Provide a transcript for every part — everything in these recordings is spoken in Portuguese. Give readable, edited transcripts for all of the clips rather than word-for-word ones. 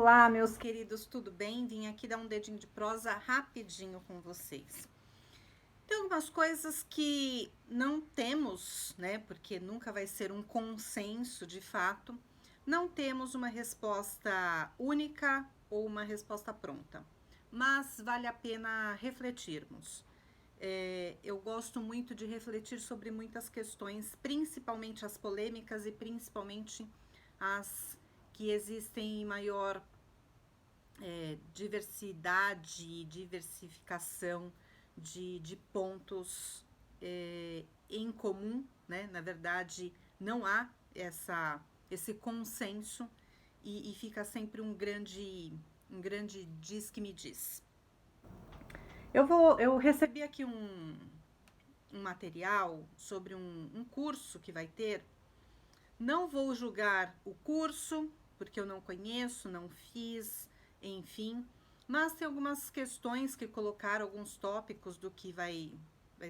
Olá, meus queridos, tudo bem? Vim aqui dar um dedinho de prosa rapidinho com vocês. Tem algumas coisas que não temos, né? Porque nunca vai ser um consenso de fato. Não temos uma resposta única ou uma resposta pronta, mas vale a pena refletirmos. Eu gosto muito de refletir sobre muitas questões, principalmente as polêmicas e principalmente as que existem em maior diversidade, diversificação de pontos em comum, né? Na verdade, não há esse consenso e fica sempre um grande diz que me diz. Eu recebi aqui um material sobre um curso que vai ter. Não vou julgar o curso, porque eu não conheço, não fiz, enfim, mas tem algumas questões que colocaram, alguns tópicos do que vai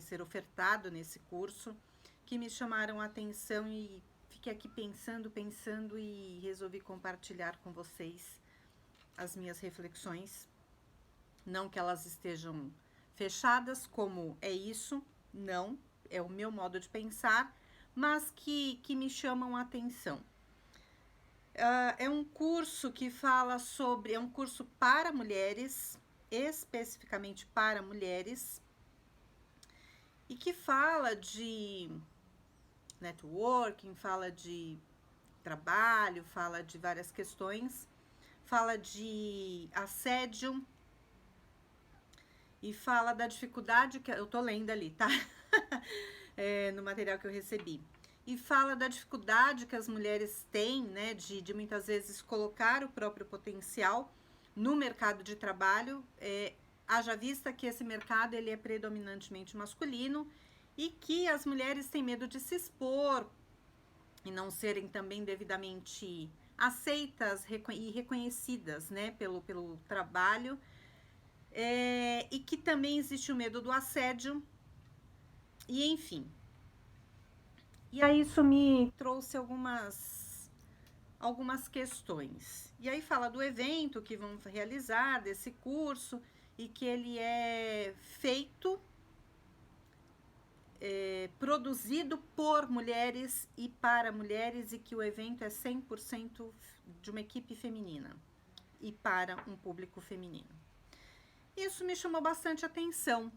ser ofertado nesse curso, que me chamaram a atenção e fiquei aqui pensando e resolvi compartilhar com vocês as minhas reflexões. Não que elas estejam fechadas, como é isso, não, é o meu modo de pensar, mas que me chamam a atenção. É um curso que fala sobre, é um curso para mulheres, especificamente para mulheres, e que fala de networking, fala de trabalho, fala de várias questões, fala de assédio e fala da dificuldade que eu tô lendo ali, tá? No material que eu recebi. E fala da dificuldade que as mulheres têm, né, de muitas vezes colocar o próprio potencial no mercado de trabalho, haja vista que esse mercado ele é predominantemente masculino e que as mulheres têm medo de se expor e não serem também devidamente aceitas e reconhecidas, né, pelo trabalho, e que também existe o medo do assédio, e enfim. E aí isso me trouxe algumas questões. E aí fala do evento que vão realizar, desse curso, e que ele é feito, produzido por mulheres e para mulheres, e que o evento é 100% de uma equipe feminina e para um público feminino. Isso me chamou bastante atenção,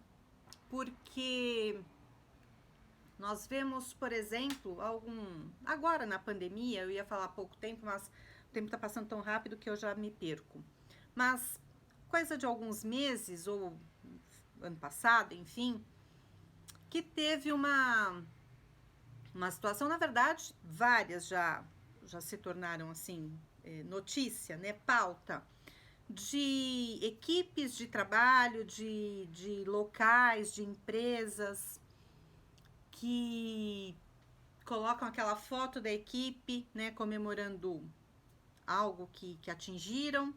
porque nós vemos, por exemplo, agora na pandemia, eu ia falar há pouco tempo, mas o tempo está passando tão rápido que eu já me perco. Mas coisa de alguns meses, ou ano passado, enfim, que teve uma situação, na verdade, várias já se tornaram assim, notícia, né, pauta, de equipes de trabalho, de locais, de empresas que colocam aquela foto da equipe, né, comemorando algo que atingiram,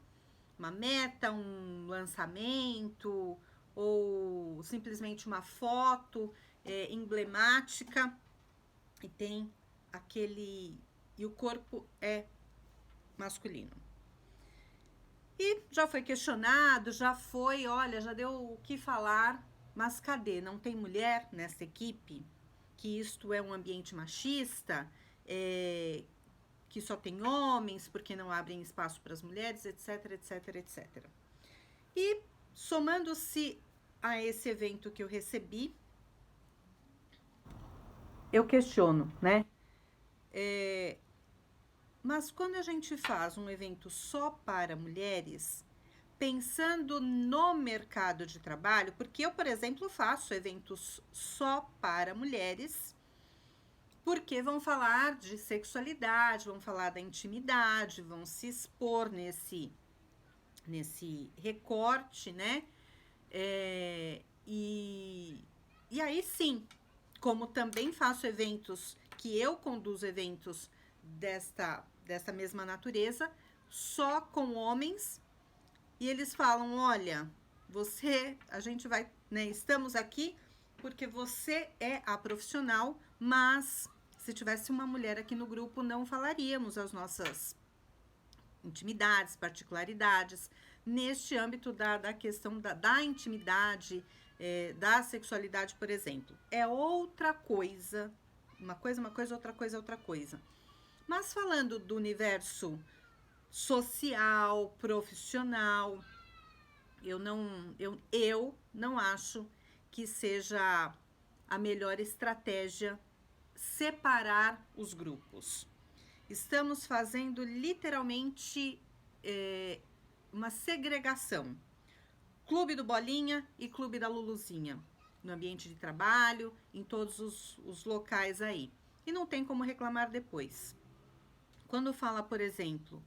uma meta, um lançamento, ou simplesmente uma foto emblemática, e tem e o corpo é masculino. E já foi questionado, olha, já deu o que falar, mas cadê? Não tem mulher nessa equipe? Que isto é um ambiente machista, que só tem homens, porque não abrem espaço para as mulheres, etc, etc, etc. E somando-se a esse evento que eu recebi, eu questiono, né? Mas quando a gente faz um evento só para mulheres, pensando no mercado de trabalho, porque eu, por exemplo, faço eventos só para mulheres, porque vão falar de sexualidade, vão falar da intimidade, vão se expor nesse recorte, né? E aí sim, como também faço eventos, que eu conduzo eventos desta mesma natureza, só com homens, e eles falam, olha, a gente vai, né, estamos aqui porque você é a profissional, mas se tivesse uma mulher aqui no grupo, não falaríamos as nossas intimidades, particularidades, neste âmbito da questão da intimidade, da sexualidade, por exemplo. É outra coisa, uma coisa, outra coisa, outra coisa. Mas falando do universo social, profissional, eu não acho que seja a melhor estratégia separar os grupos. Estamos fazendo literalmente uma segregação. Clube do Bolinha e Clube da Luluzinha. No ambiente de trabalho, em todos os locais aí. E não tem como reclamar depois. Quando fala, por exemplo,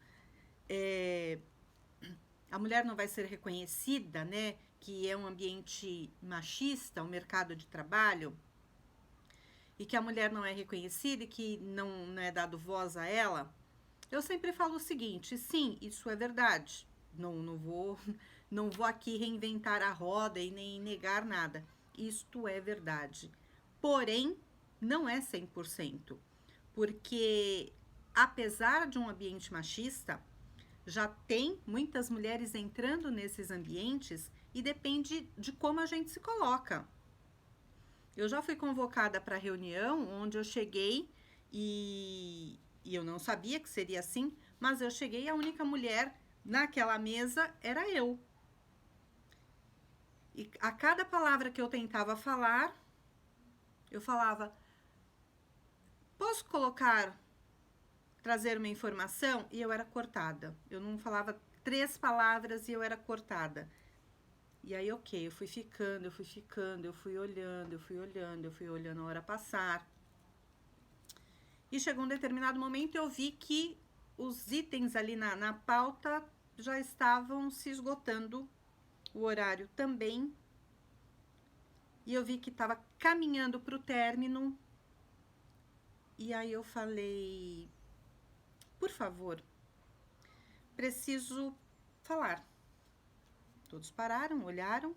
a mulher não vai ser reconhecida, né? Que é um ambiente machista, um mercado de trabalho, e que a mulher não é reconhecida e que não é dado voz a ela, eu sempre falo o seguinte: sim, isso é verdade. Não vou aqui reinventar a roda e nem negar nada. Isto é verdade. Porém, não é 100%. Porque, apesar de um ambiente machista, já tem muitas mulheres entrando nesses ambientes e depende de como a gente se coloca. Eu já fui convocada para reunião onde eu cheguei e eu não sabia que seria assim, mas eu cheguei e a única mulher naquela mesa era eu. E a cada palavra que eu tentava falar, eu falava: posso trazer uma informação? E eu era cortada. Eu não falava 3 palavras e eu era cortada. E aí, ok, eu fui ficando, eu fui olhando a hora passar. E chegou um determinado momento, eu vi que os itens ali na pauta já estavam se esgotando, o horário também. E eu vi que estava caminhando para o término. E aí eu falei: por favor, preciso falar. Todos pararam, olharam.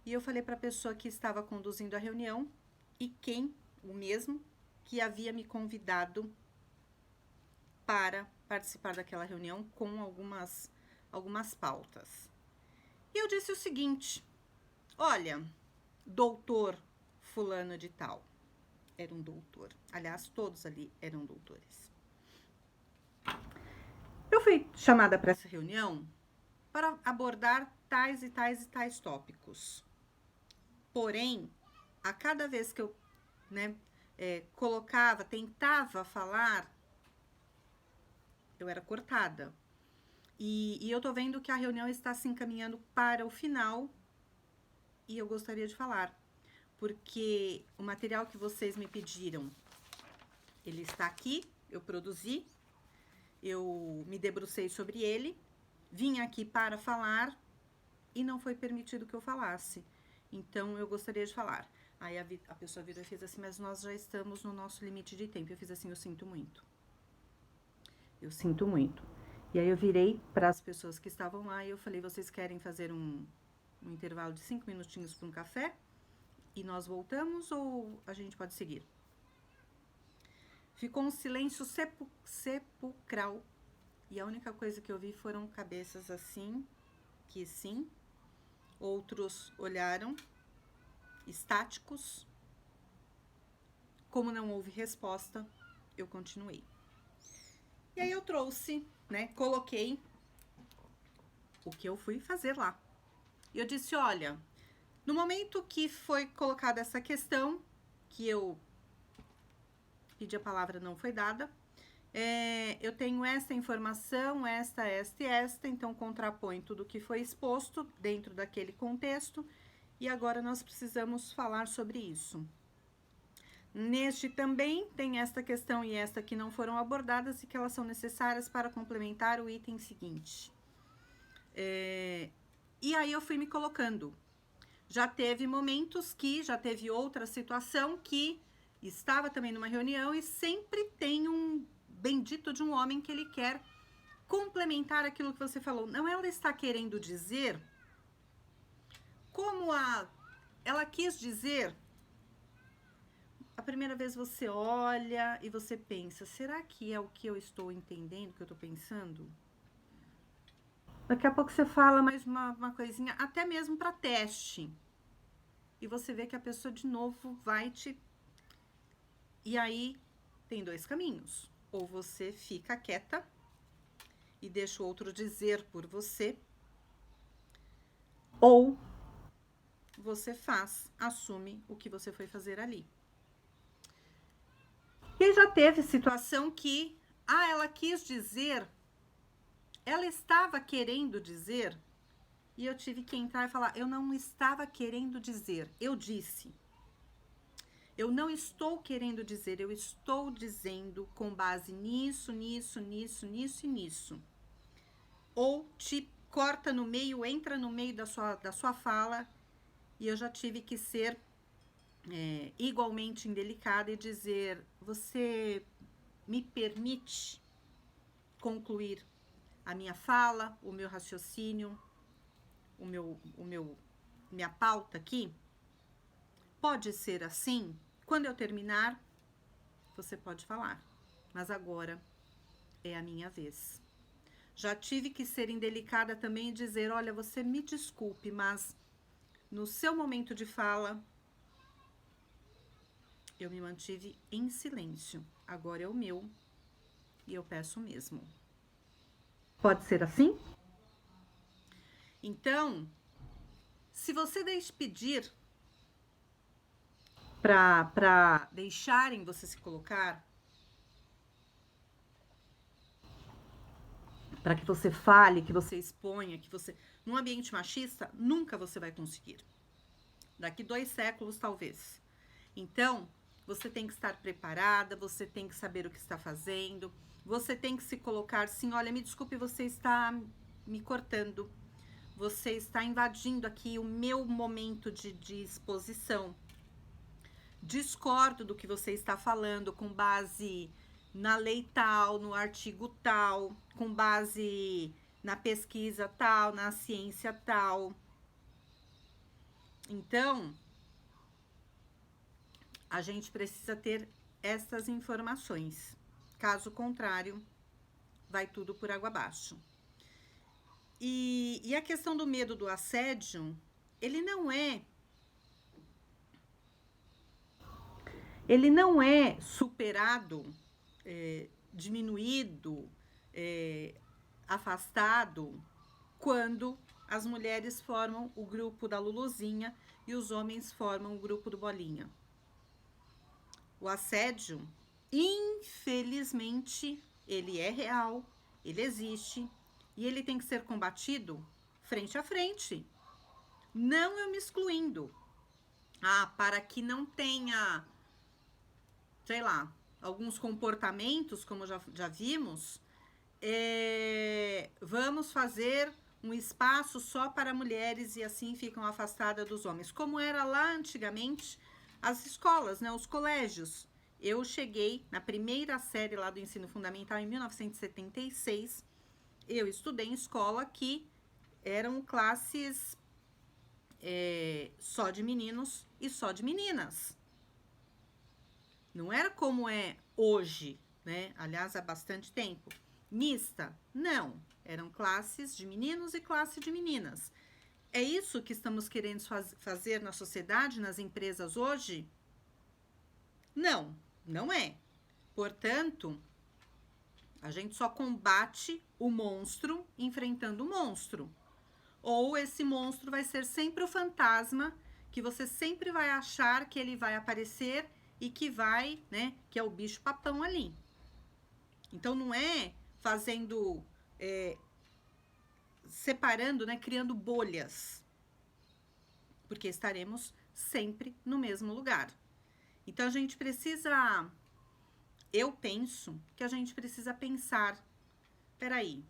E eu falei para a pessoa que estava conduzindo a reunião e o mesmo, que havia me convidado para participar daquela reunião com algumas pautas. E eu disse o seguinte: olha, doutor fulano de tal. Era um doutor. Aliás, todos ali eram doutores. Eu fui chamada para essa reunião para abordar tais e tais e tais tópicos. Porém, a cada vez que eu tentava falar, eu era cortada. E eu tô vendo que a reunião está se encaminhando para o final e eu gostaria de falar. Porque o material que vocês me pediram, ele está aqui, eu produzi, eu me debrucei sobre ele, vim aqui para falar e não foi permitido que eu falasse. Então, eu gostaria de falar. Aí a pessoa virou e fez assim: mas nós já estamos no nosso limite de tempo. Eu fiz assim: eu sinto muito. Eu sinto muito. E aí eu virei para as pessoas que estavam lá e eu falei: vocês querem fazer um intervalo de 5 minutinhos para um café? E nós voltamos ou a gente pode seguir? Ficou um silêncio sepulcral. E a única coisa que eu vi foram cabeças assim, que sim. Outros olharam, estáticos. Como não houve resposta, eu continuei. E aí eu trouxe, coloquei o que eu fui fazer lá. E eu disse: olha, no momento que foi colocada essa questão, que eu pedi a palavra, não foi dada, eu tenho esta informação, esta, então contrapõe tudo que foi exposto dentro daquele contexto e agora nós precisamos falar sobre isso. Neste também tem esta questão e esta que não foram abordadas e que elas são necessárias para complementar o item seguinte. E aí eu fui me colocando. Já teve momentos já teve outra situação que estava também numa reunião e sempre tem um bendito de um homem que ele quer complementar aquilo que você falou. Não, ela está querendo dizer como ela quis dizer, A primeira vez você olha e você pensa, será que é o que eu estou entendendo, que eu estou pensando? Daqui a pouco você fala mais uma coisinha, até mesmo para teste. E você vê que a pessoa de novo vai te... E aí tem dois caminhos. Ou você fica quieta e deixa o outro dizer por você, ou você assume o que você foi fazer ali. E já teve situação que, ela quis dizer, ela estava querendo dizer, e eu tive que entrar e falar, eu não estava querendo dizer, eu disse. Eu não estou querendo dizer, eu estou dizendo com base nisso, nisso, nisso, nisso e nisso. Ou te corta no meio, entra no meio da sua fala, e eu já tive que ser igualmente indelicada e dizer, você me permite concluir a minha fala, o meu raciocínio, minha pauta aqui? Pode ser assim? Quando eu terminar, você pode falar, mas agora é a minha vez. Já tive que ser indelicada também e dizer, olha, você me desculpe, mas no seu momento de fala, eu me mantive em silêncio. Agora é o meu e eu peço mesmo. Pode ser assim? Então, se você pedir para deixarem você se colocar, para que você fale, que você exponha, que você... Num ambiente machista, nunca você vai conseguir. Daqui 2 séculos, talvez. Então, você tem que estar preparada, você tem que saber o que está fazendo, você tem que se colocar assim, olha, me desculpe, você está me cortando, você está invadindo aqui o meu momento de exposição. Discordo do que você está falando com base na lei tal, no artigo tal, com base na pesquisa tal, na ciência tal. Então, a gente precisa ter essas informações. Caso contrário, vai tudo por água abaixo. E a questão do medo do assédio, ele não é superado, diminuído, afastado, quando as mulheres formam o grupo da Luluzinha e os homens formam o grupo do Bolinha. O assédio, infelizmente, ele é real, ele existe e ele tem que ser combatido frente a frente. Não eu me excluindo. Para que não tenha, sei lá, alguns comportamentos, como já vimos, vamos fazer um espaço só para mulheres e assim ficam afastadas dos homens. Como era lá antigamente as escolas, né, os colégios. Eu cheguei na primeira série lá do ensino fundamental em 1976. Eu estudei em escola que eram classes só de meninos e só de meninas. Não era como é hoje, né? Aliás, há bastante tempo. Mista? Não. Eram classes de meninos e classe de meninas. É isso que estamos querendo fazer na sociedade, nas empresas hoje? Não, não é. Portanto, a gente só combate o monstro enfrentando o monstro. Ou esse monstro vai ser sempre o fantasma, que você sempre vai achar que ele vai aparecer e que vai, né, que é o bicho papão ali. Então, não é fazendo, separando, né, criando bolhas, porque estaremos sempre no mesmo lugar. Então, a gente precisa, eu penso que a gente precisa pensar, peraí,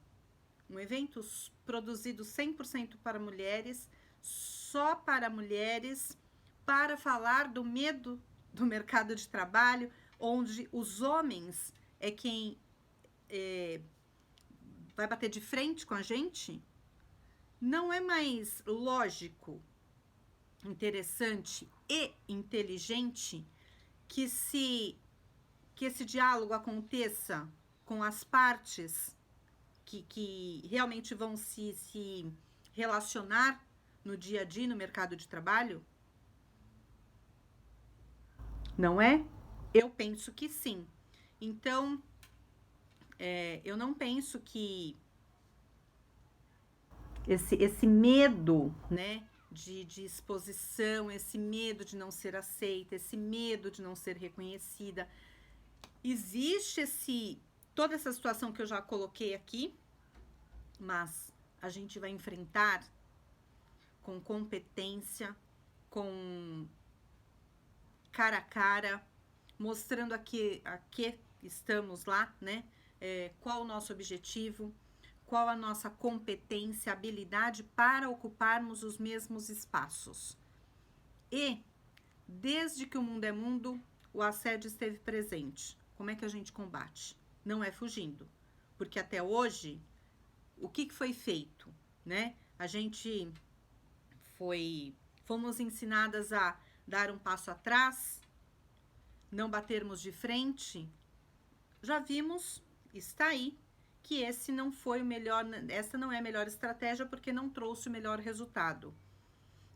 um evento produzido 100% para mulheres, só para mulheres, para falar do medo do mercado de trabalho, onde os homens é quem vai bater de frente com a gente? Não é mais lógico, interessante e inteligente que esse diálogo aconteça com as partes que realmente vão se relacionar no dia a dia no mercado de trabalho? Não é? Eu penso que sim. Então, eu não penso que esse medo, né, de exposição, esse medo de não ser aceita, esse medo de não ser reconhecida, existe toda essa situação que eu já coloquei aqui, mas a gente vai enfrentar com competência, com cara a cara, mostrando a que estamos lá, né? Qual o nosso objetivo, qual a nossa competência, habilidade para ocuparmos os mesmos espaços. E, desde que o mundo é mundo, o assédio esteve presente. Como é que a gente combate? Não é fugindo. Porque até hoje, o que foi feito, né? A gente fomos ensinadas a dar um passo atrás, não batermos de frente. Já vimos, está aí, que essa não é a melhor estratégia porque não trouxe o melhor resultado.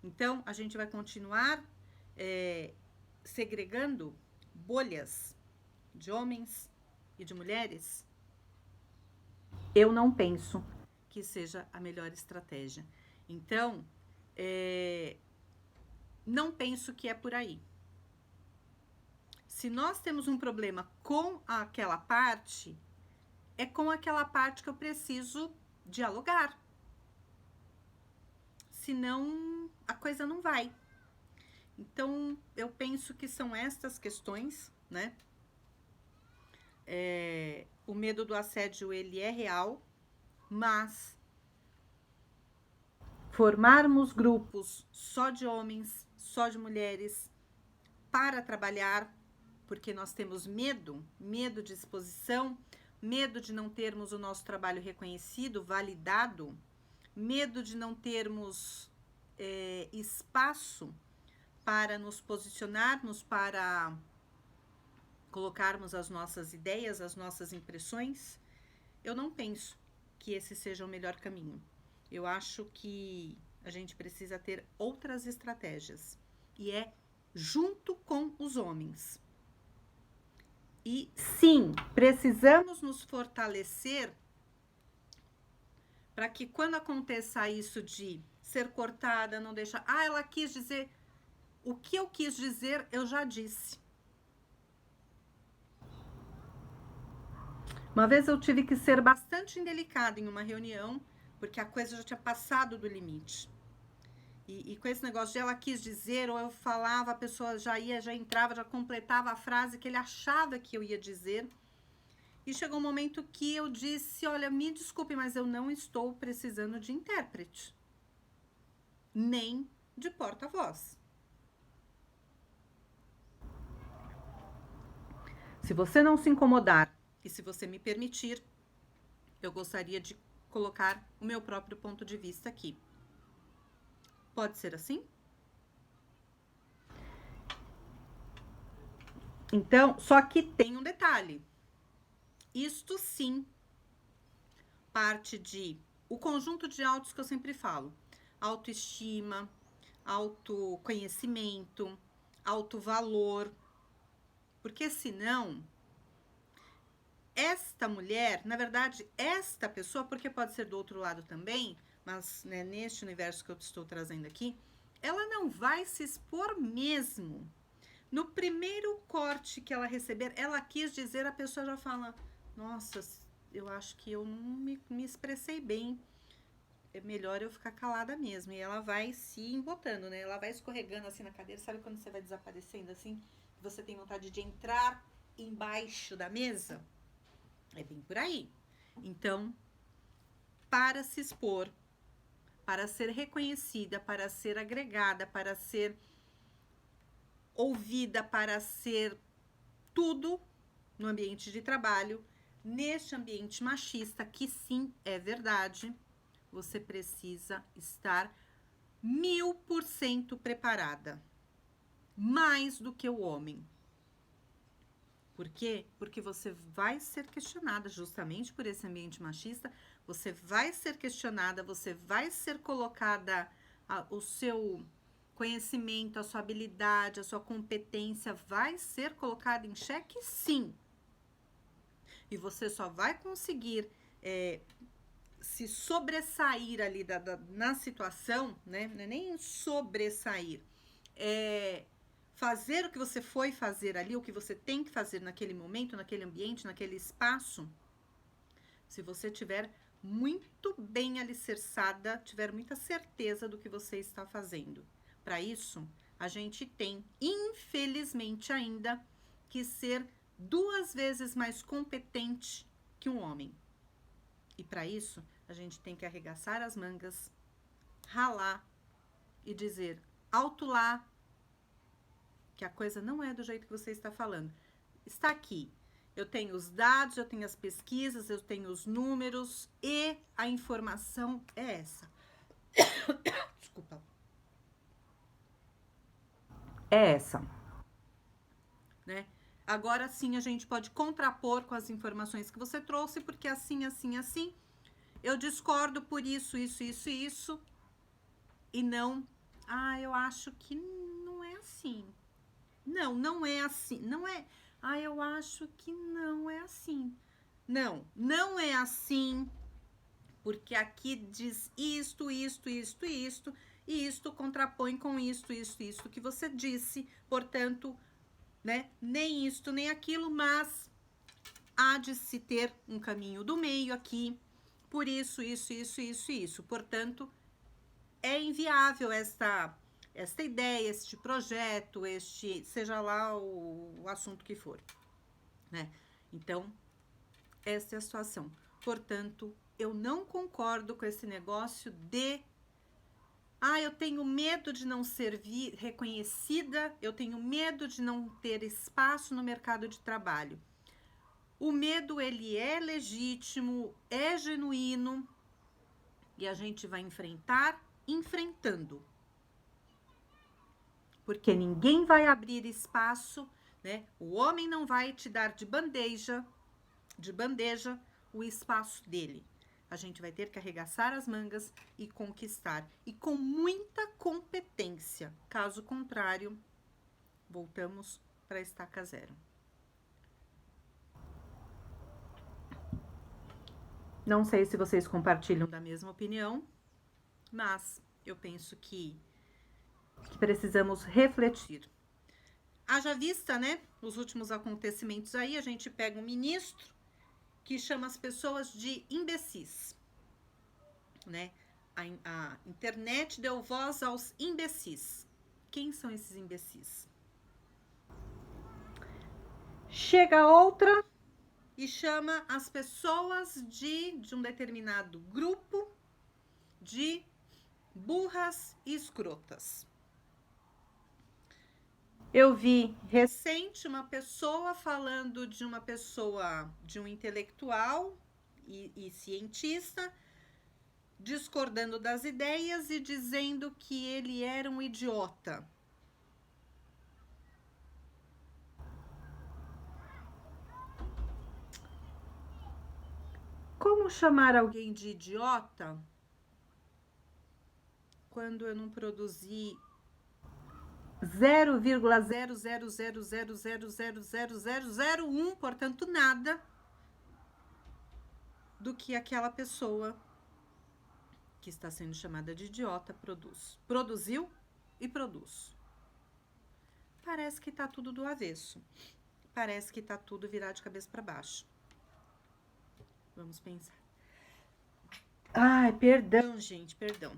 Então, a gente vai continuar segregando bolhas de homens e de mulheres? Eu não penso que seja a melhor estratégia. Então, não penso que é por aí. Se nós temos um problema com aquela parte, é com aquela parte que eu preciso dialogar. Senão, a coisa não vai. Então, eu penso que são estas questões, né? O medo do assédio, ele é real, mas formarmos grupos só de homens, só de mulheres, para trabalhar, porque nós temos medo de exposição, medo de não termos o nosso trabalho reconhecido, validado, medo de não termos espaço para nos posicionarmos, para colocarmos as nossas ideias, as nossas impressões. Eu não penso que esse seja o melhor caminho. Eu acho que a gente precisa ter outras estratégias, e junto com os homens. E sim, precisamos nos fortalecer para que quando aconteça isso de ser cortada, não deixar... ela quis dizer... O que eu quis dizer, eu já disse. Uma vez eu tive que ser bastante indelicada em uma reunião, porque a coisa já tinha passado do limite. E com esse negócio de ela quis dizer, ou eu falava, a pessoa já entrava, já completava a frase que ele achava que eu ia dizer. E chegou um momento que eu disse, olha, me desculpe, mas eu não estou precisando de intérprete. Nem de porta-voz. Se você não se incomodar e se você me permitir, eu gostaria de colocar o meu próprio ponto de vista aqui. Pode ser assim? Então, só que tem um detalhe. Isto sim parte de o conjunto de autos que eu sempre falo: autoestima, autoconhecimento, autovalor. Porque senão, esta mulher, na verdade, esta pessoa, porque pode ser do outro lado também, mas né, neste universo que eu estou trazendo aqui, ela não vai se expor mesmo. No primeiro corte que ela receber, ela quis dizer, a pessoa já fala, nossa, eu acho que eu não me expressei bem, é melhor eu ficar calada mesmo. E ela vai se embotando, né? Ela vai escorregando assim na cadeira, sabe quando você vai desaparecendo assim? Você tem vontade de entrar embaixo da mesa? É bem por aí. Então, para se expor, para ser reconhecida, para ser agregada, para ser ouvida, para ser tudo no ambiente de trabalho, neste ambiente machista, que sim, é verdade, você precisa estar 1000% preparada. Mais do que o homem. Por quê? Porque você vai ser questionada justamente por esse ambiente machista, você vai ser questionada, você vai ser colocada, o seu conhecimento, a sua habilidade, a sua competência vai ser colocada em xeque, sim. E você só vai conseguir se sobressair ali na situação, né? Não é nem sobressair, fazer o que você foi fazer ali, o que você tem que fazer naquele momento, naquele ambiente, naquele espaço, se você tiver muito bem alicerçada, tiver muita certeza do que você está fazendo. Para isso, a gente tem, infelizmente ainda, que ser 2 vezes mais competente que um homem. E para isso, a gente tem que arregaçar as mangas, ralar e dizer alto lá, que a coisa não é do jeito que você está falando. Está aqui. Eu tenho os dados, eu tenho as pesquisas, eu tenho os números e a informação é essa. Desculpa. É essa, né? Agora sim a gente pode contrapor com as informações que você trouxe, porque assim, eu discordo por isso, isso, e não, eu acho que não é assim. Não, não é assim. Não é. Eu acho que não é assim. Não, não é assim, porque aqui diz isto, e isto contrapõe com isto que você disse. Portanto, né, nem isto, nem aquilo, mas há de se ter um caminho do meio aqui, por isso. Portanto, é inviável esta ideia, este projeto, seja lá o assunto que for, né? Então, essa é a situação. Portanto, eu não concordo com esse negócio de eu tenho medo de não ser reconhecida, eu tenho medo de não ter espaço no mercado de trabalho. O medo, ele é legítimo, é genuíno, e a gente vai enfrentar enfrentando. Porque ninguém vai abrir espaço, né? O homem não vai te dar de bandeja o espaço dele. A gente vai ter que arregaçar as mangas e conquistar. E com muita competência. Caso contrário, voltamos para a estaca zero. Não sei se vocês compartilham da mesma opinião, mas eu penso que precisamos refletir. Haja vista, né, os últimos acontecimentos aí, a gente pega um ministro que chama as pessoas de imbecis, né? A internet deu voz aos imbecis. Quem são esses imbecis? Chega outra e chama as pessoas de um determinado grupo de burras e escrotas. Eu vi recente uma pessoa falando de uma pessoa, de um intelectual e cientista, discordando das ideias e dizendo que ele era um idiota. Como chamar alguém de idiota quando eu não produzi 0,00000000001, portanto nada, do que aquela pessoa que está sendo chamada de idiota produz. Produziu e produz. Parece que tá tudo do avesso. Parece que tá tudo virado de cabeça para baixo. Vamos pensar. Perdão, gente, perdão.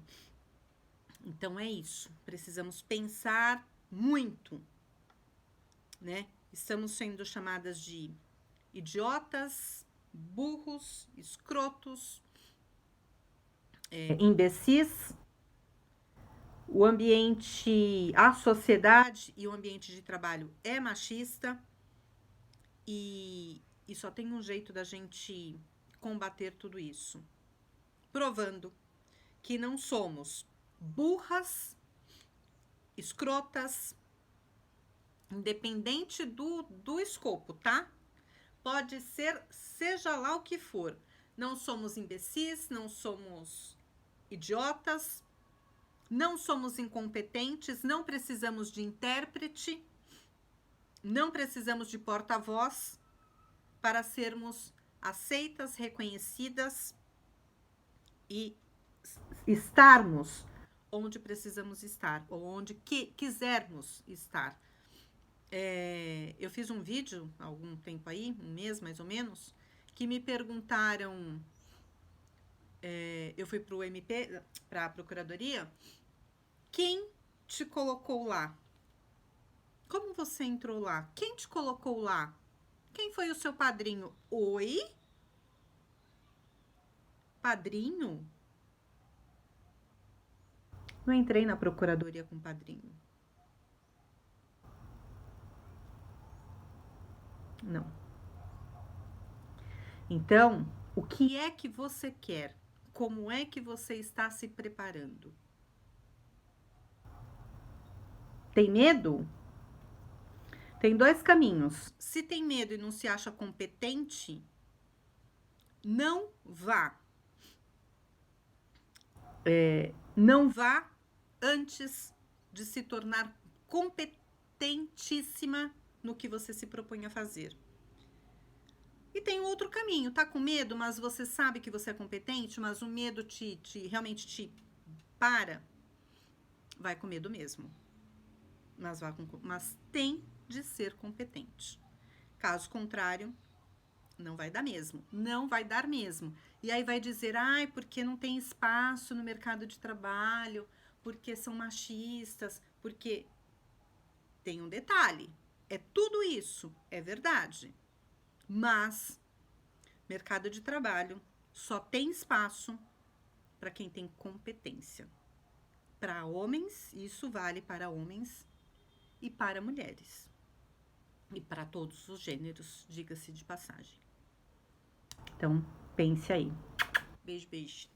Então é isso. Precisamos pensar muito, né? Estamos sendo chamadas de idiotas, burros, escrotos, imbecis. O ambiente, a sociedade e o ambiente de trabalho é machista e só tem um jeito da gente combater tudo isso, provando que não somos burras, escrotas independente do escopo, tá? Pode ser, seja lá o que for. Não somos imbecis, não somos idiotas, não somos incompetentes, não precisamos de intérprete, não precisamos de porta-voz para sermos aceitas, reconhecidas e estarmos onde precisamos estar, ou onde quisermos estar. Eu fiz um vídeo há algum tempo aí, um mês mais ou menos, que me perguntaram, eu fui para o MP, para a Procuradoria, quem te colocou lá? Como você entrou lá? Quem te colocou lá? Quem foi o seu padrinho? Oi? Padrinho? Não entrei na Procuradoria com padrinho. Não. Então, o que é que você quer? Como é que você está se preparando? Tem medo? Tem dois caminhos. Se tem medo e não se acha competente, não vá. Não vá antes de se tornar competentíssima no que você se propõe a fazer. E tem outro caminho, tá com medo, mas você sabe que você é competente, mas o medo realmente te para, vai com medo mesmo. Mas tem de ser competente. Caso contrário, não vai dar mesmo. Não vai dar mesmo. E aí vai dizer, ai, porque não tem espaço no mercado de trabalho, porque são machistas, porque tem um detalhe. É tudo isso, é verdade. Mas mercado de trabalho só tem espaço para quem tem competência. Para homens, isso vale para homens e para mulheres. E para todos os gêneros, diga-se de passagem. Então, pense aí. Beijo, beijo.